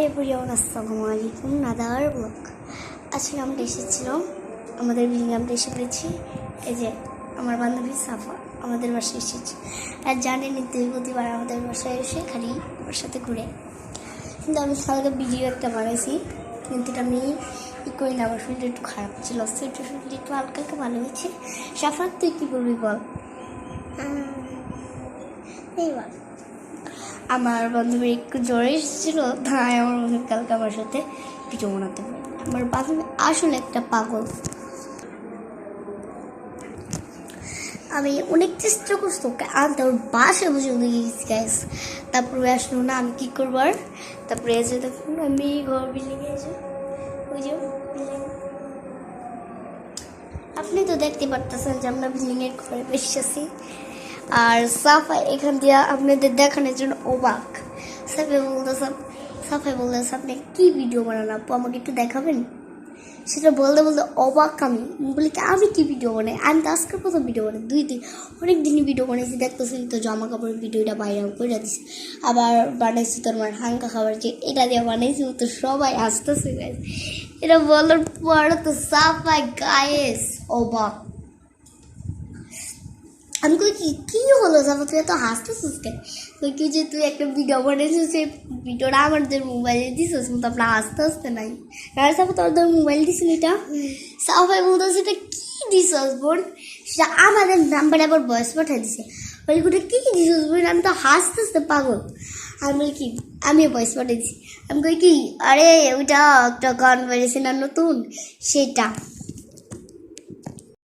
Everyone, আসসালামু আলাইকুম। Another blog. আজকে আমরা এসেছিলাম, আমাদের বিল্ডিং আমরা এসে পড়েছি। এই যে আমার বান্ধবী সাফা আমাদের বাসায় এসেছে। আর জানেনি তুই প্রতিবার আমাদের বাসায় এসে খালি ওর সাথে ঘুরে। কিন্তু আমি কালকে ভিডিও একটা বানাইছি, কিন্তু এটা আমি করি না, আমার শরীরটা একটু খারাপ ছিল, শরীরটা একটু হালকা হালকা ভালো হয়েছে। সাফা, তুই কী করবি বল? এই বল। আমার বান্ধবীর একটু জ্বর এসেছিল, তাই আমার বান্ধবী কালকে আমার সাথে ভিডিও বানাতে পারে। আমার বান্ধবী আসলে একটা পাগল। আমি অনেক চেষ্টা করছি ওকে আনতে, ওর বাসায় বসে গেছি গাইস। তারপরে আসলো না, আমি কী করবো আর। তারপরে এসে দেখুন আমি ঘর বিল্ডিংয়ে এসে, ওই যে বিল্ডিং, আপনি তো দেখতে পারতেছেন যে আমরা বিল্ডিংয়ের ঘরে বসেছি। আর সাফা এখান দিয়ে আপনাদের দেখানোর জন্য অবাক। সাফাই বলতেছে আপনি কী ভিডিও বানান আপু, আমাকে একটু দেখাবেন? সেটা বলতে বলতে অবাক আমি বলি কি আমি কী ভিডিও বানাই? আমি তো আজকের প্রথম ভিডিও বানাই, অনেক দিনই ভিডিও বানাইছি, দেখতেছি তো জামা কাপড়ের ভিডিওটা ভাইরাল করে দিছি। আবার বানাইছি তোর আমার হাঙ্কা খাবার, যে এটা দিয়ে বানাইছি, তো সবাই আসতেছে গাইস। এটা বলার পর তো সাফাই গায়েস অবাক। আমি কই কি হলো জানো, তুই এত হাসতেছিস কেন? কই কি যে তুই একটা ভিডিও বানিয়েছিস, সেই ভিডিওটা আমাদের মোবাইলে দিছিস, কিন্তু আপনার হাসতে নাই। আর সাফা তোর মোবাইল দিছিল এটা, সাফাই বলতেছে এটা কি দিছস বোন? সেটা আমাদের নাম্বারে আবার ভয়েস পাঠিয়ে দিছে। বলি ওটা কি দিছস বোন? আমি তো হাসতে পাগল। আমি বলি কি আমিও ভয়েস পাঠিয়ে দিছি। আমি কই কি, আরে ওইটা একটা গান বেরিয়েছে না নতুন, সেটা।